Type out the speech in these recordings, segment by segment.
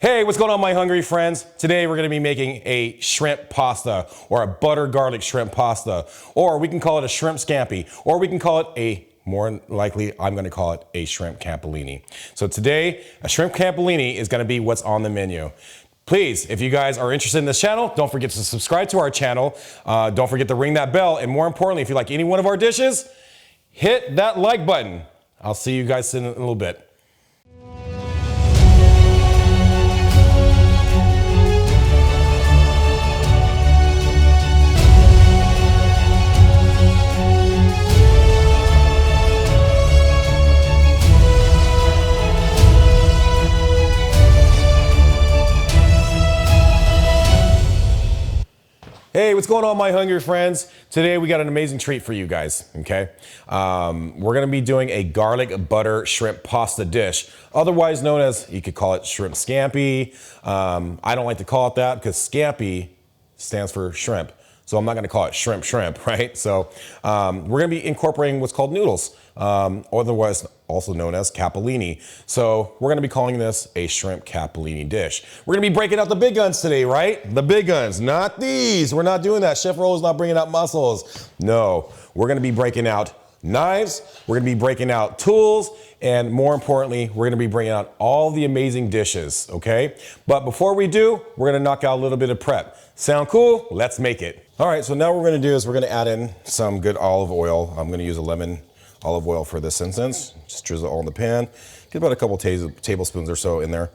Hey, what's going on, my hungry friends? Today we're going to be making a shrimp pasta, or a butter garlic shrimp pasta, or we can call it a shrimp scampi, or we can call it more likely, I'm going to call it a shrimp capellini. So today, a shrimp capellini is going to be what's on the menu. Please, if you guys are interested in this channel, don't forget to subscribe to our channel. Don't forget to ring that bell. And more importantly, if you like any one of our dishes, hit that like button. I'll see you guys in a little bit. Hey, what's going on, my hungry friends? Today we got an amazing treat for you guys, okay? We're gonna be doing a garlic butter shrimp pasta dish, otherwise known as, you could call it shrimp scampi. I don't like to call it that because scampi stands for shrimp. So I'm not gonna call it shrimp, right? So we're gonna be incorporating what's called noodles, otherwise also known as capellini. So we're gonna be calling this a shrimp capellini dish. We're gonna be breaking out the big guns today, right? The big guns, not these. We're not doing that. Chef Roll is not bringing out muscles. No, we're gonna be breaking out knives, we're gonna be breaking out tools, and more importantly, we're gonna be bringing out all the amazing dishes, okay? But before we do, we're gonna knock out a little bit of prep. Sound cool? Let's make it. All right, so now what we're gonna do is we're gonna add in some good olive oil. I'm gonna use a lemon olive oil for this instance. Just drizzle it all in the pan. Get about a couple tablespoons or so in there.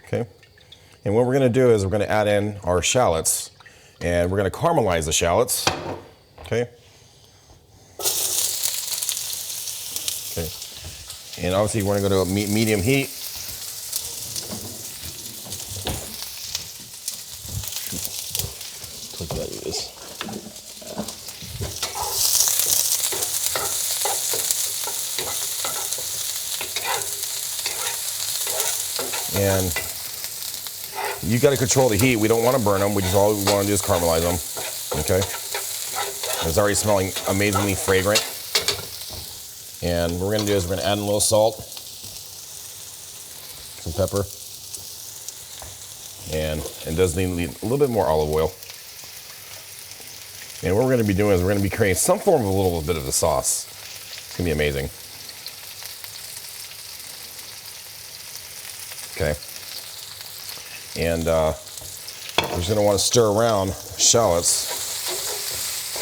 Okay. And what we're gonna do is we're gonna add in our shallots, and we're gonna caramelize the shallots. Okay. Okay. And obviously we're gonna go to medium heat. Look at this. And you got to control the heat. We don't want to burn them. All we want to do is caramelize them. Okay. It's already smelling amazingly fragrant. And what we're going to do is we're going to add in a little salt, some pepper, and it does need a little bit more olive oil. And what we're going to be doing is we're going to be creating some form of a little bit of a sauce. It's going to be amazing. Okay. And we're just going to want to stir around shallots.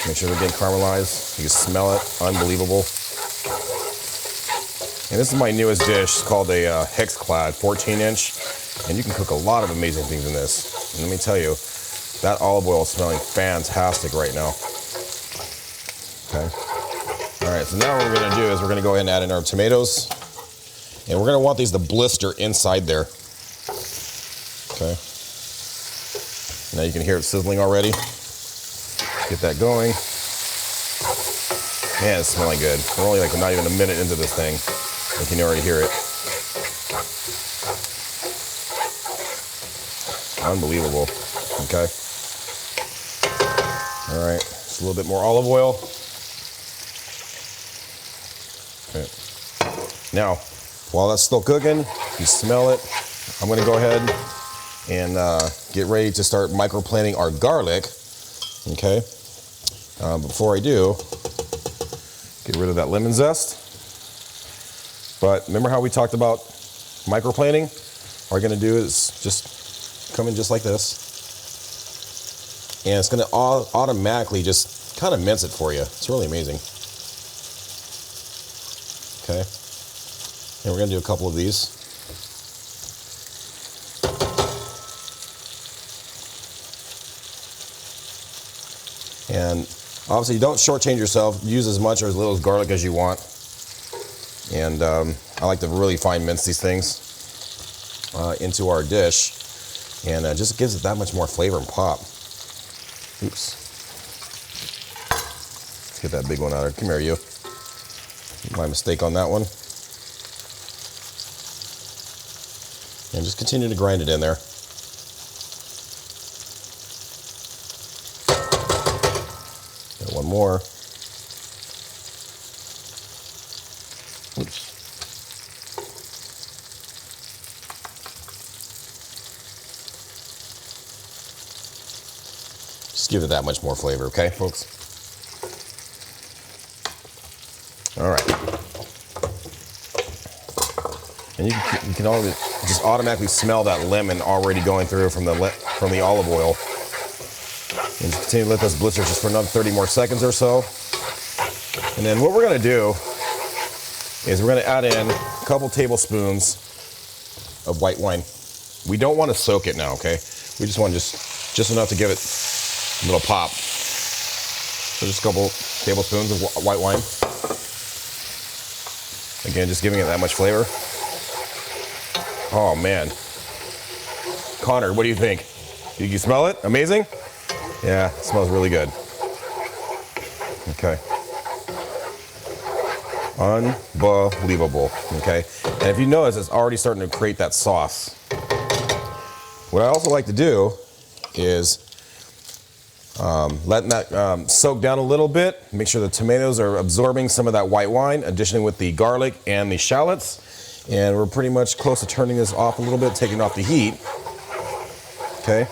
Make sure they're getting caramelized. You can smell it. Unbelievable. And this is my newest dish. It's called a Hex-Clad 14-inch. And you can cook a lot of amazing things in this. And let me tell you, that olive oil is smelling fantastic right now. Okay. All right, so now what we're going to do is we're going to go ahead and add in our tomatoes. And we're going to want these to blister inside there. Okay. Now you can hear it sizzling already. Get that going. Man, it's smelling good. We're only like not even a minute into this thing. You can already hear it. Unbelievable. Okay. All right, just a little bit more olive oil. Okay. Now, while that's still cooking, you smell it, I'm gonna go ahead and get ready to start microplaning our garlic, okay? Before I do, get rid of that lemon zest. But remember how we talked about microplaning? All you're gonna do is just come in just like this. And it's gonna automatically just kind of mince it for you. It's really amazing. Okay. And we're gonna do a couple of these. And obviously don't shortchange yourself. Use as much or as little garlic as you want. And I like to really fine mince these things into our dish. And it just gives it that much more flavor and pop. Oops. Let's get that big one out of there. Come here, you. My mistake on that one. And just continue to grind it in there. Got one more. Oops. Just give it that much more flavor, okay, folks? All right. And you can already just automatically smell that lemon already going through from the olive oil. And just continue to let this blister just for another 30 more seconds or so. And then what we're gonna do is we're gonna add in a couple tablespoons of white wine. We don't want to soak it now, okay? We just want just enough to give it a little pop. So just a couple tablespoons of white wine. Again, just giving it that much flavor. Oh man. Connor, what do you think? Did you smell it? Amazing? Yeah, it smells really good. Okay. Unbelievable, okay? And if you notice, it's already starting to create that sauce. What I also like to do is letting that soak down a little bit, make sure the tomatoes are absorbing some of that white wine, additionally with the garlic and the shallots. And we're pretty much close to turning this off a little bit, taking off the heat. Okay,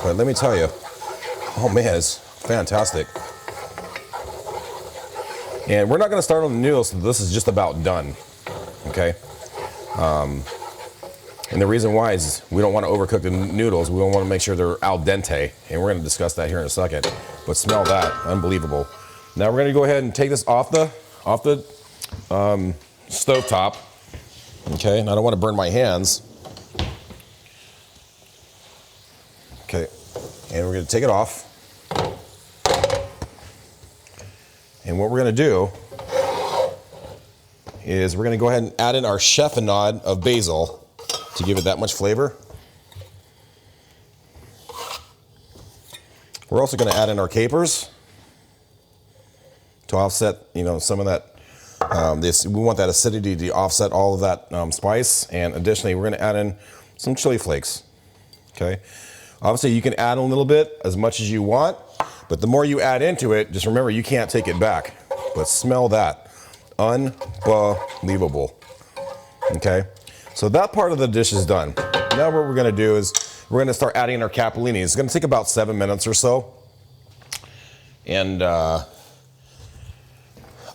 but let me tell you, oh man, it's fantastic. And we're not gonna start on the noodles, so this is just about done, okay? And the reason why is we don't want to overcook the noodles. We don't want to make sure they're al dente, and we're going to discuss that here in a second. But smell that, unbelievable. Now we're going to go ahead and take this off the stove top. Okay, and I don't want to burn my hands. Okay, and we're going to take it off. And what we're going to do is we're going to go ahead and add in our Chiffonade of basil to give it that much flavor. We're also going to add in our capers to offset, you know, some of that. We want that acidity to offset all of that spice. And additionally, we're going to add in some chili flakes. Okay. Obviously, you can add a little bit, as much as you want, but the more you add into it, just remember you can't take it back. But smell that, unbelievable. Okay. So that part of the dish is done. Now what we're gonna do is we're gonna start adding in our capellini. It's gonna take about 7 minutes or so. And I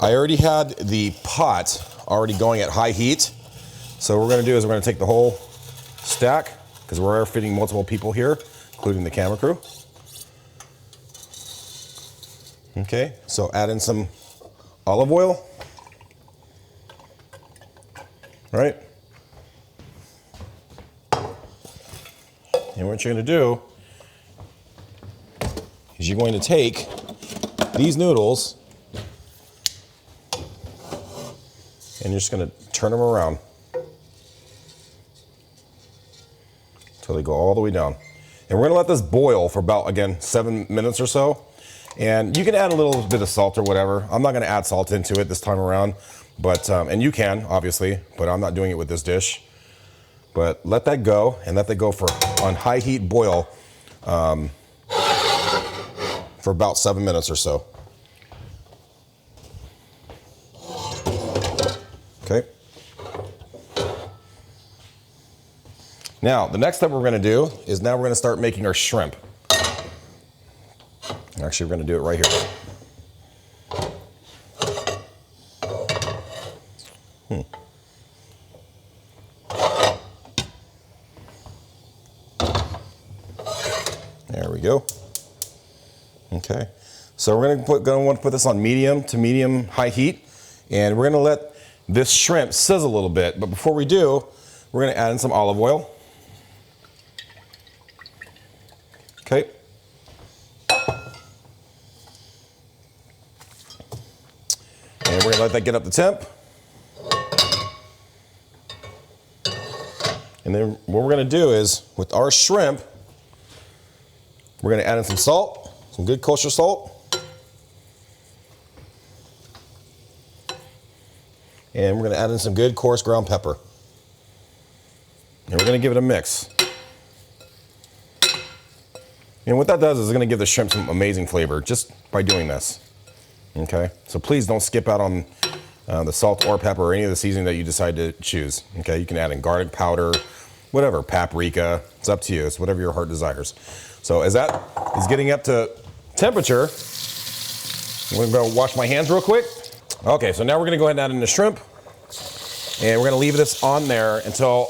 already had the pot already going at high heat. So what we're gonna do is we're gonna take the whole stack, because we're feeding multiple people here, including the camera crew. Okay, so add in some olive oil. All right. And what you're going to do is you're going to take these noodles and you're just going to turn them around until they go all the way down. And we're going to let this boil for about, again, 7 minutes or so. And you can add a little bit of salt or whatever. I'm not going to add salt into it this time around, but and you can, obviously, but I'm not doing it with this dish. But let that go, and let that go on high heat boil for about 7 minutes or so. Okay. Now, the next step we're going to do is now we're going to start making our shrimp. Actually, we're going to do it right here. There we go. Okay, so we're going to want to put this on medium to medium high heat, and we're going to let this shrimp sizzle a little bit. But before we do, we're going to add in some olive oil. Okay. And we're going to let that get up to temp. And then what we're going to do is, with our shrimp, we're going to add in some salt, some good kosher salt. And we're going to add in some good coarse ground pepper. And we're going to give it a mix. And what that does is it's going to give the shrimp some amazing flavor just by doing this. Okay, so please don't skip out on the salt or pepper or any of the seasoning that you decide to choose. Okay, you can add in garlic powder, whatever, paprika. It's up to you. It's whatever your heart desires. So as that is getting up to temperature. I'm gonna go wash my hands real quick. Okay, so now we're gonna go ahead and add in the shrimp. And we're gonna leave this on there until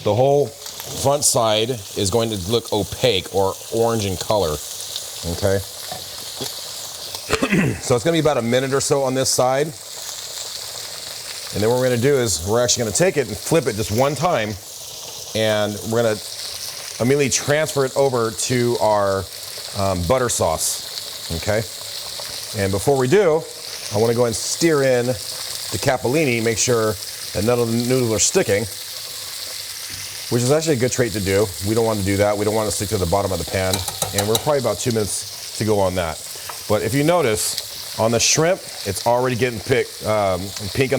the whole front side is going to look opaque or orange in color, okay? So it's gonna be about a minute or so on this side. And then what we're gonna do is we're actually gonna take it and flip it just one time, and we're gonna immediately transfer it over to our butter sauce, okay? And before we do, I wanna go ahead and stir in the capellini, make sure that none of the noodles are sticking, which is actually a good trait to do. We don't want to do that. We don't want to stick to the bottom of the pan. And we're probably about 2 minutes to go on that. But if you notice, on the shrimp, it's already getting pink on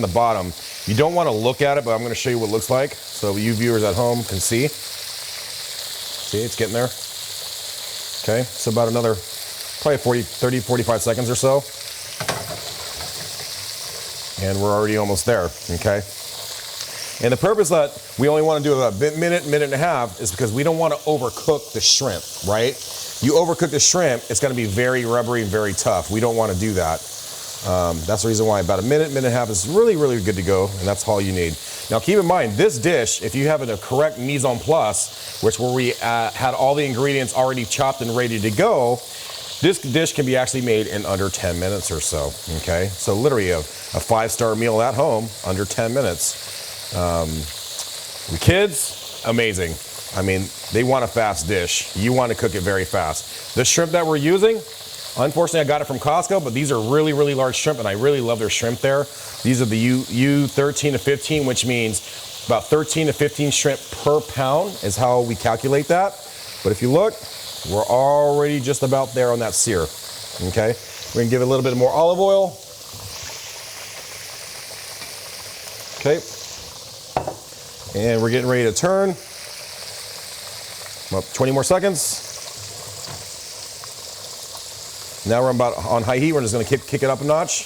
the bottom. You don't want to look at it, but I'm going to show you what it looks like so you viewers at home can see. See, it's getting there. Okay, so about another probably 30, 45 seconds or so. And we're already almost there, okay? And the purpose that we only want to do a minute and a half is because we don't want to overcook the shrimp, right? You overcook the shrimp, it's going to be very rubbery and very tough. We don't want to do that. That's the reason why about a minute and a half is really, really good to go, and that's all you need. Now keep in mind, this dish, if you have the correct mise en place, which where we had all the ingredients already chopped and ready to go, this dish can be actually made in under 10 minutes or so, okay? So literally a 5-star meal at home, under 10 minutes. The kids, amazing. I mean, they want a fast dish. You want to cook it very fast. The shrimp that we're using, unfortunately I got it from Costco, but these are really, really large shrimp, and I really love their shrimp there. These are the U13-15, which means about 13 to 15 shrimp per pound is how we calculate that. But if you look, we're already just about there on that sear, okay? We're gonna give it a little bit more olive oil. Okay. And we're getting ready to turn. About 20 more seconds. Now we're about on high heat. We're just gonna kick it up a notch.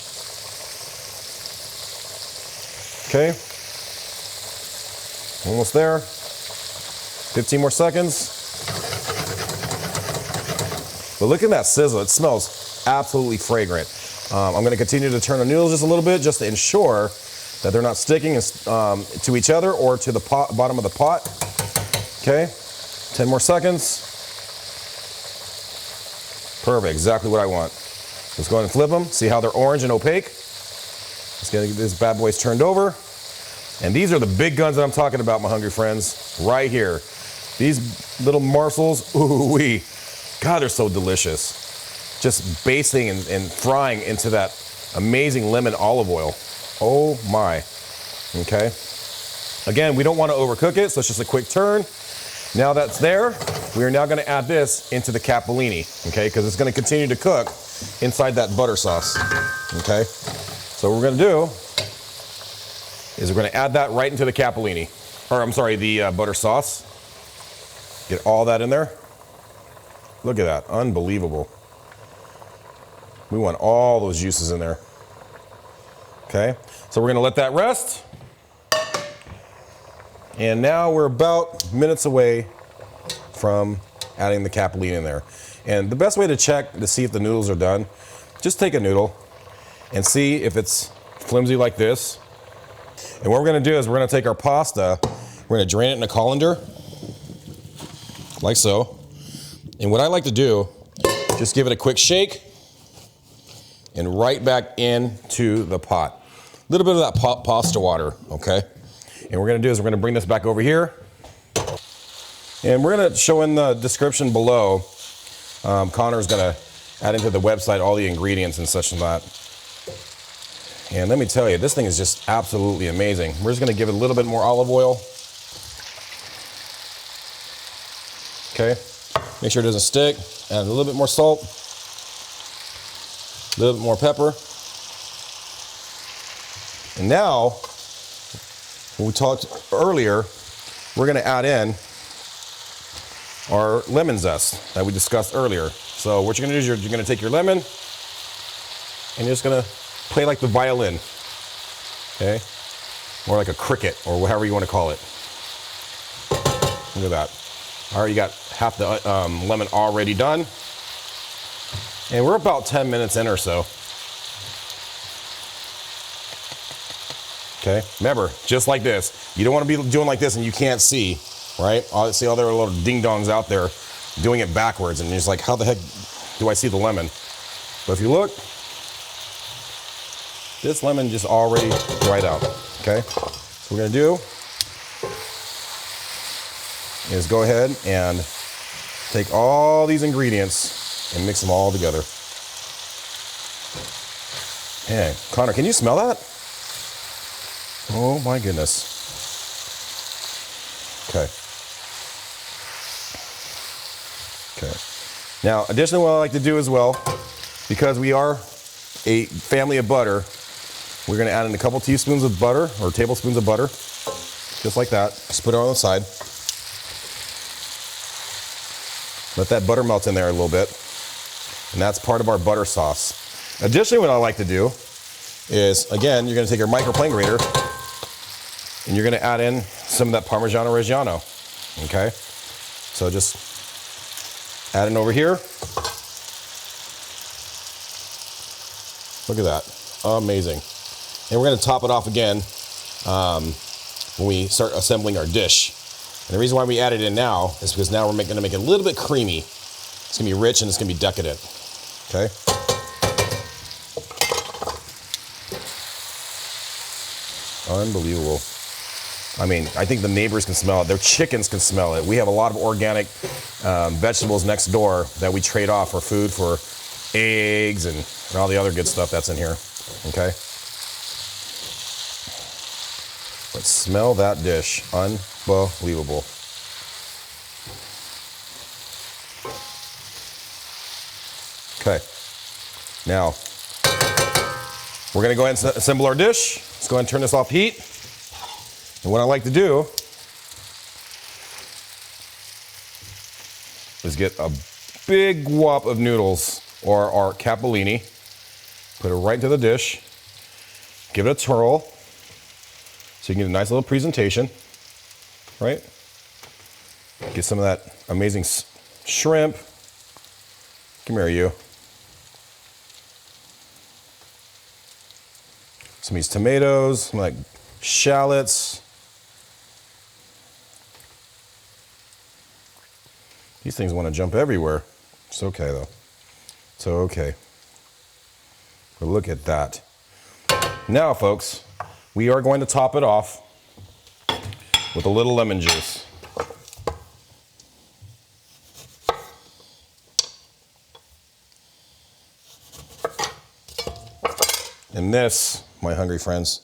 Okay. Almost there. 15 more seconds. But look at that sizzle. It smells absolutely fragrant. I'm gonna continue to turn the noodles just a little bit just to ensure that they're not sticking to each other or to the bottom of the pot. Okay, 10 more seconds. Perfect, exactly what I want. Let's go ahead and flip them, see how they're orange and opaque. Let's get these bad boys turned over. And these are the big guns that I'm talking about, my hungry friends, right here. These little morsels, ooh-wee. God, they're so delicious. Just basting and frying into that amazing lemon olive oil. Oh my, okay. Again, we don't want to overcook it, so it's just a quick turn. Now that's there, we are now going to add this into the capellini, okay, because it's going to continue to cook inside that butter sauce, okay. So what we're going to do is we're going to add that right into the capellini, or I'm sorry, the butter sauce. Get all that in there. Look at that, unbelievable. We want all those juices in there. Okay, so we're gonna let that rest. And now we're about minutes away from adding the capellini in there. And the best way to check to see if the noodles are done, just take a noodle and see if it's flimsy like this. And what we're gonna do is we're gonna take our pasta, we're gonna drain it in a colander, like so. And what I like to do, just give it a quick shake and right back into the pot. A little bit of that pasta water, okay? And what we're gonna do is we're gonna bring this back over here. And we're gonna show in the description below, Connor's gonna add into the website all the ingredients and such and that. And let me tell you, this thing is just absolutely amazing. We're just gonna give it a little bit more olive oil. Okay, make sure it doesn't stick. Add a little bit more salt, a little bit more pepper. And now, when we talked earlier, we're gonna add in our lemon zest that we discussed earlier. So what you're gonna do is you're gonna take your lemon and you're just gonna play like the violin, okay? Or like a cricket, or whatever you wanna call it. Look at that. I already got half the lemon already done. And we're about 10 minutes in or so. Okay, remember, just like this. You don't want to be doing like this and you can't see, right? I see all their little ding-dongs out there doing it backwards, and you're just like, how the heck do I see the lemon? But if you look, this lemon just already dried out, okay? So what we're gonna do is go ahead and take all these ingredients and mix them all together. Hey, Connor, can you smell that? Oh my goodness. Okay. Okay. Now, additionally, what I like to do as well, because we are a family of butter, we're gonna add in a couple teaspoons of butter, or tablespoons of butter, just like that. Just put it on the side. Let that butter melt in there a little bit. And that's part of our butter sauce. Additionally, what I like to do is, again, you're gonna take your microplane grater and you're gonna add in some of that Parmigiano Reggiano, okay? So just add it over here. Look at that, amazing. And we're gonna top it off again when we start assembling our dish. And the reason why we add it in now is because now we're gonna make it a little bit creamy. It's gonna be rich and it's gonna be decadent, okay? Unbelievable. I mean, I think the neighbors can smell it. Their chickens can smell it. We have a lot of organic vegetables next door that we trade off for food, for eggs and all the other good stuff that's in here, okay? But smell that dish, unbelievable. Okay, now we're gonna go ahead and assemble our dish. Let's go ahead and turn this off heat. And what I like to do is get a big whop of noodles, or our capellini, put it right into the dish, give it a twirl, so you can get a nice little presentation, right? Get some of that amazing shrimp. Come here, you. Some of these tomatoes, some like shallots. These things want to jump everywhere. It's okay though. It's okay. But look at that. Now, folks, we are going to top it off with a little lemon juice. And this, my hungry friends,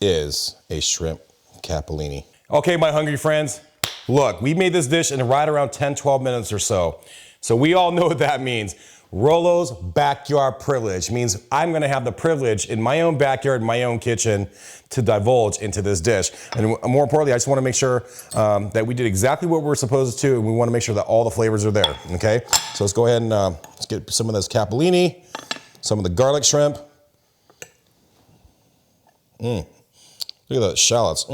is a shrimp capellini. Okay, my hungry friends, look, we made this dish in right around 10, 12 minutes or so. So we all know what that means. Rollo's backyard privilege means I'm gonna have the privilege in my own backyard, in my own kitchen, to divulge into this dish. And more importantly, I just wanna make sure that we did exactly what we're supposed to, and we wanna make sure that all the flavors are there, okay? So let's go ahead and let's get some of this capellini, some of the garlic shrimp. Look at those shallots.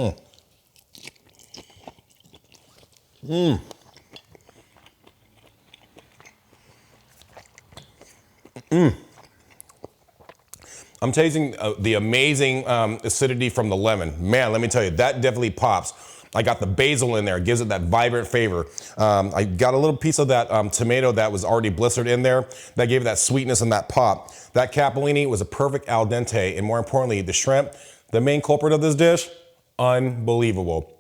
I'm tasting the amazing acidity from the lemon. Man, let me tell you, that definitely pops. I got the basil in there, it gives it that vibrant flavor. I got a little piece of that tomato that was already blistered in there that gave it that sweetness and that pop. That capellini was a perfect al dente, and more importantly, the shrimp, the main culprit of this dish, unbelievable.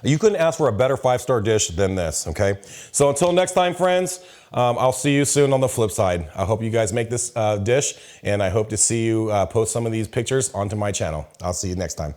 You couldn't ask for a better 5-star dish than this, okay? So until next time, friends, I'll see you soon on the flip side. I hope you guys make this dish, and I hope to see you post some of these pictures onto my channel. I'll see you next time.